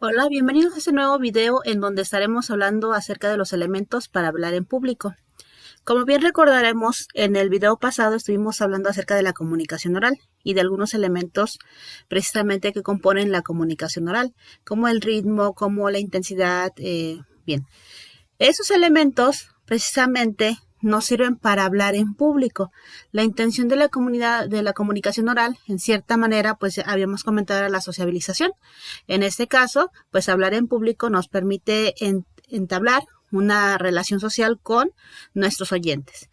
Hola, bienvenidos a este nuevo video en donde estaremos hablando acerca de los elementos para hablar en público. Como bien recordaremos, en el video pasado estuvimos hablando acerca de la comunicación oral y de algunos elementos precisamente que componen la comunicación oral, como el ritmo, como la intensidad. Bien, esos elementos precisamente nos sirven para hablar en público. La intención de la comunicación oral, en cierta manera, pues habíamos comentado, era la sociabilización. En este caso, pues hablar en público nos permite entablar una relación social con nuestros oyentes.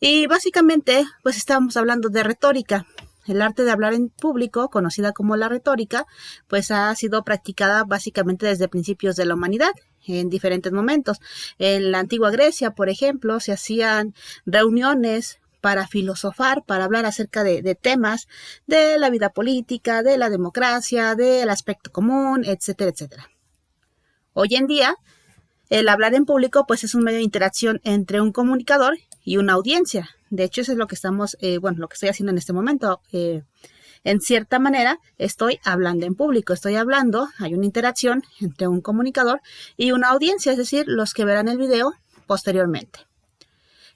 Y básicamente, pues estamos hablando de retórica. El arte de hablar en público, conocida como la retórica, pues ha sido practicada básicamente desde principios de la humanidad, en diferentes momentos. En la antigua Grecia, por ejemplo, se hacían reuniones para filosofar, para hablar acerca de temas de la vida política, de la democracia, del aspecto común, etcétera, etcétera. Hoy en día, el hablar en público pues es un medio de interacción entre un comunicador y una audiencia. De hecho, eso es lo que lo que estoy haciendo en este momento. En cierta manera, estoy hablando en público, hay una interacción entre un comunicador y una audiencia, es decir, los que verán el video posteriormente.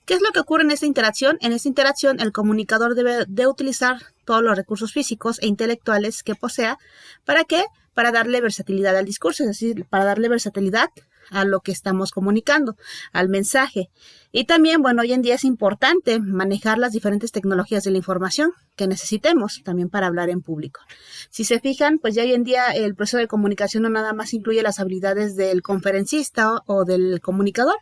¿Qué es lo que ocurre en esta interacción? En esta interacción, el comunicador debe de utilizar todos los recursos físicos e intelectuales que posea. ¿Para qué? Para darle versatilidad al discurso, es decir, para darle versatilidad a lo que estamos comunicando, al mensaje. Y también, hoy en día es importante manejar las diferentes tecnologías de la información que necesitemos también para hablar en público. Si se fijan, pues ya hoy en día el proceso de comunicación no nada más incluye las habilidades del conferencista o del comunicador,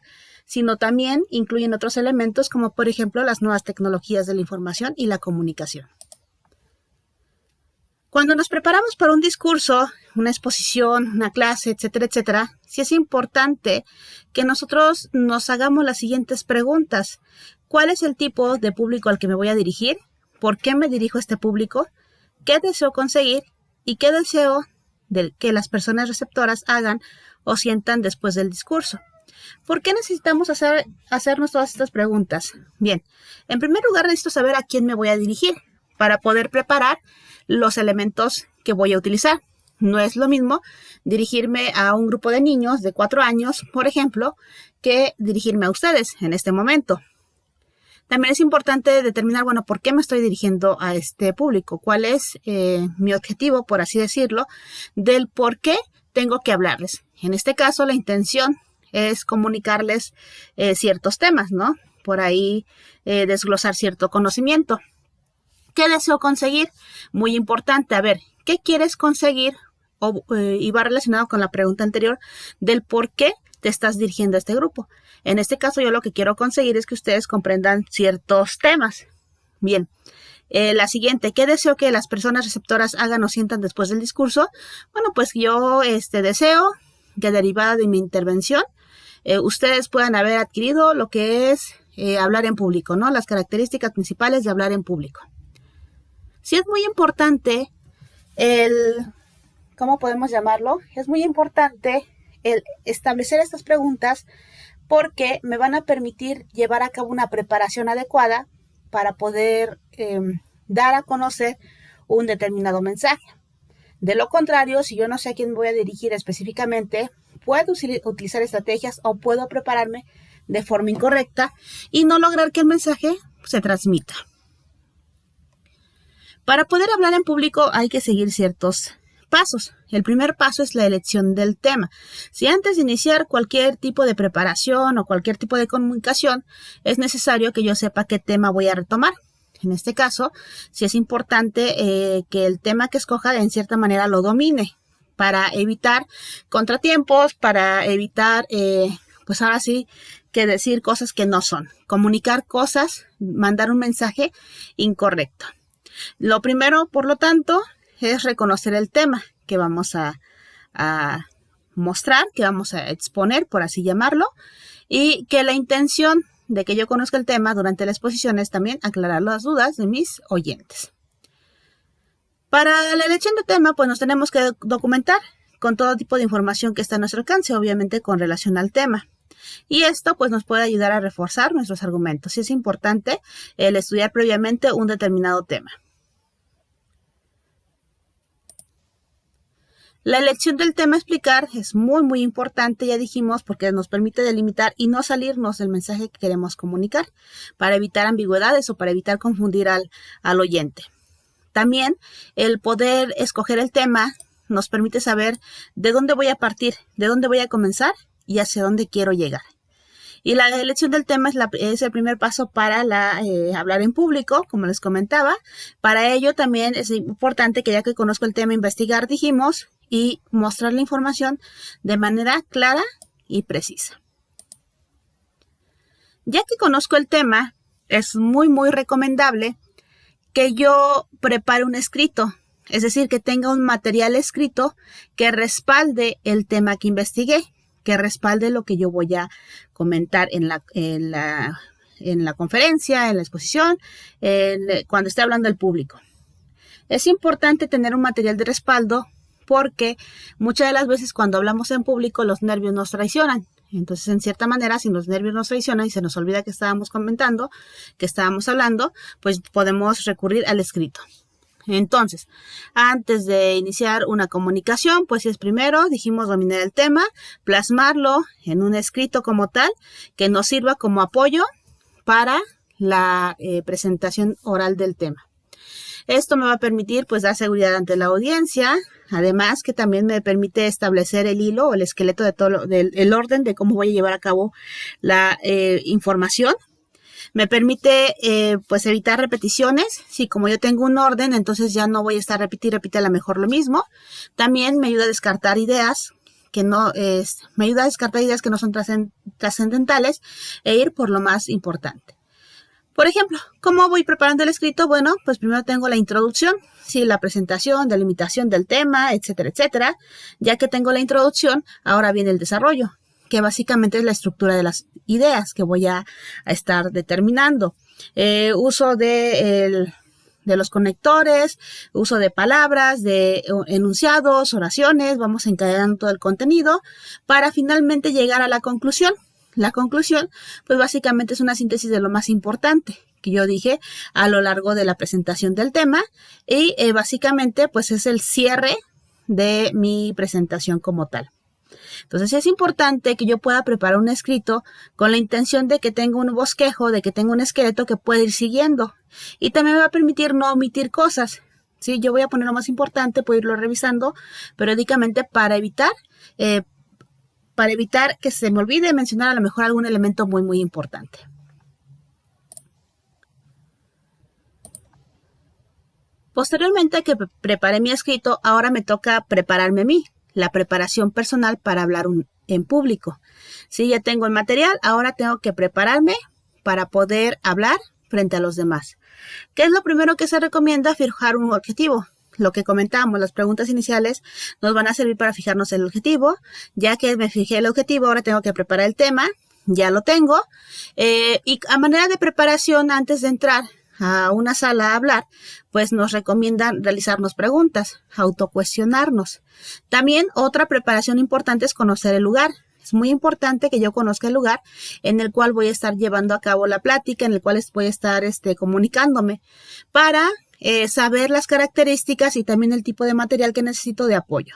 sino también incluyen otros elementos como por ejemplo las nuevas tecnologías de la información y la comunicación. Cuando nos preparamos para un discurso, una exposición, una clase, etcétera, etcétera, sí es importante que nosotros nos hagamos las siguientes preguntas. ¿Cuál es el tipo de público al que me voy a dirigir? ¿Por qué me dirijo a este público? ¿Qué deseo conseguir? ¿Y qué deseo que las personas receptoras hagan o sientan después del discurso? ¿Por qué necesitamos hacernos todas estas preguntas? Bien, en primer lugar necesito saber a quién me voy a dirigir para poder preparar los elementos que voy a utilizar. No es lo mismo dirigirme a un grupo de niños de 4 años, por ejemplo, que dirigirme a ustedes en este momento. También es importante determinar, ¿por qué me estoy dirigiendo a este público? ¿Cuál es mi objetivo, por así decirlo, del por qué tengo que hablarles? En este caso, la intención es comunicarles ciertos temas, ¿no? Por ahí desglosar cierto conocimiento. ¿Qué deseo conseguir? Muy importante, a ver, ¿qué quieres conseguir? Y va relacionado con la pregunta anterior del por qué te estás dirigiendo a este grupo. En este caso, yo lo que quiero conseguir es que ustedes comprendan ciertos temas. Bien, la siguiente, ¿qué deseo que las personas receptoras hagan o sientan después del discurso? Pues yo deseo que derivada de mi intervención, ustedes puedan haber adquirido lo que es hablar en público, ¿no? Las características principales de hablar en público. Sí es muy importante ¿cómo podemos llamarlo? Es muy importante el establecer estas preguntas porque me van a permitir llevar a cabo una preparación adecuada para poder dar a conocer un determinado mensaje. De lo contrario, si yo no sé a quién voy a dirigir específicamente, puedo utilizar estrategias o puedo prepararme de forma incorrecta y no lograr que el mensaje se transmita. Para poder hablar en público hay que seguir ciertos pasos. El primer paso es la elección del tema. Si antes de iniciar cualquier tipo de preparación o cualquier tipo de comunicación, es necesario que yo sepa qué tema voy a retomar. En este caso, sí es importante que el tema que escoja en cierta manera lo domine para evitar contratiempos, para evitar, ahora sí, que decir cosas que no son. Comunicar cosas, mandar un mensaje incorrecto. Lo primero, por lo tanto, es reconocer el tema que vamos a mostrar, que vamos a exponer, por así llamarlo, y que la intención de que yo conozca el tema durante la exposición es también aclarar las dudas de mis oyentes. Para la elección de tema, nos tenemos que documentar con todo tipo de información que está a nuestro alcance, obviamente con relación al tema. Y esto nos puede ayudar a reforzar nuestros argumentos. Y es importante el estudiar previamente un determinado tema. La elección del tema a explicar es muy importante, ya dijimos, porque nos permite delimitar y no salirnos del mensaje que queremos comunicar, para evitar ambigüedades o para evitar confundir al oyente. También el poder escoger el tema nos permite saber de dónde voy a partir, de dónde voy a comenzar y hacia dónde quiero llegar. Y la elección del tema es el primer paso para hablar en público, como les comentaba. Para ello también es importante que, ya que conozco el tema, investigar, dijimos, y mostrar la información de manera clara y precisa. Ya que conozco el tema, es muy recomendable que yo prepare un escrito, es decir, que tenga un material escrito que respalde el tema que investigué, que respalde lo que yo voy a comentar en la conferencia, en la exposición, cuando esté hablando al público. Es importante tener un material de respaldo porque muchas de las veces cuando hablamos en público los nervios nos traicionan. Entonces, en cierta manera, si los nervios nos traicionan y se nos olvida que estábamos comentando, que estábamos hablando, pues podemos recurrir al escrito. Entonces, antes de iniciar una comunicación, pues es primero, dijimos, dominar el tema, plasmarlo en un escrito como tal, que nos sirva como apoyo para la presentación oral del tema. Esto me va a permitir, pues, dar seguridad ante la audiencia, además que también me permite establecer el hilo o el esqueleto de todo el orden de cómo voy a llevar a cabo la información. Me permite pues evitar repeticiones. Si como yo tengo un orden, entonces ya no voy a estar repite a lo mejor lo mismo. También me ayuda a descartar ideas que no son trascendentales e ir por lo más importante. Por ejemplo, ¿cómo voy preparando el escrito? Bueno, pues primero tengo la introducción, sí, la presentación, delimitación del tema, etcétera. Ya que tengo la introducción, ahora viene el desarrollo, que básicamente es la estructura de las ideas que voy a estar determinando. Uso de los conectores, uso de palabras, de enunciados, oraciones, vamos encadenando todo el contenido para finalmente llegar a la conclusión. La conclusión, pues básicamente es una síntesis de lo más importante que yo dije a lo largo de la presentación del tema y básicamente pues es el cierre de mi presentación como tal. Entonces es importante que yo pueda preparar un escrito con la intención de que tenga un bosquejo, de que tenga un esqueleto que pueda ir siguiendo. Y también me va a permitir no omitir cosas. ¿Sí? Yo voy a poner lo más importante, puedo irlo revisando periódicamente para evitar que se me olvide mencionar a lo mejor algún elemento muy importante. Posteriormente a que preparé mi escrito, ahora me toca prepararme a mí. La preparación personal para hablar en público. Sí, ya tengo el material, ahora tengo que prepararme para poder hablar frente a los demás. ¿Qué es lo primero que se recomienda? Fijar un objetivo. Lo que comentábamos, las preguntas iniciales nos van a servir para fijarnos el objetivo. Ya que me fijé el objetivo, ahora tengo que preparar el tema. Ya lo tengo. Y a manera de preparación, antes de entrar a una sala a hablar, pues nos recomiendan realizarnos preguntas, autocuestionarnos. También otra preparación importante es conocer el lugar. Es muy importante que yo conozca el lugar en el cual voy a estar llevando a cabo la plática, en el cual voy a estar comunicándome, para saber las características y también el tipo de material que necesito de apoyo.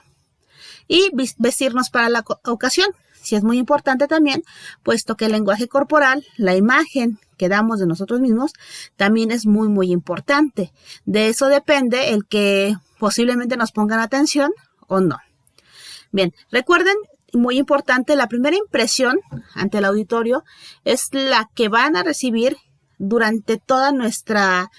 Y vestirnos para la ocasión. Sí, es muy importante también, puesto que el lenguaje corporal, la imagen que damos de nosotros mismos, también es muy importante. De eso depende el que posiblemente nos pongan atención o no. Bien, recuerden, muy importante, la primera impresión ante el auditorio es la que van a recibir durante toda nuestra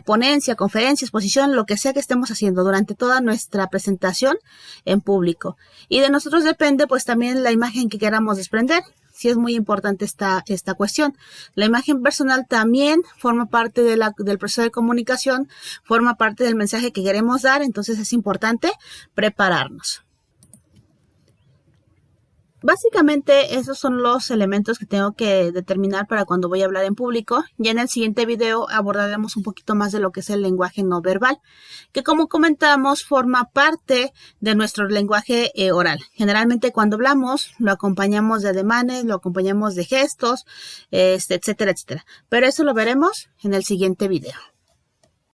ponencia, conferencia, exposición, lo que sea que estemos haciendo durante toda nuestra presentación en público. Y de nosotros depende pues también la imagen que queramos desprender. Sí, es muy importante esta cuestión. La imagen personal también forma parte del proceso de comunicación, forma parte del mensaje que queremos dar, entonces es importante prepararnos. Básicamente esos son los elementos que tengo que determinar para cuando voy a hablar en público. Ya en el siguiente video abordaremos un poquito más de lo que es el lenguaje no verbal, que como comentamos forma parte de nuestro lenguaje oral. Generalmente cuando hablamos lo acompañamos de ademanes, lo acompañamos de gestos, etcétera. Pero eso lo veremos en el siguiente video.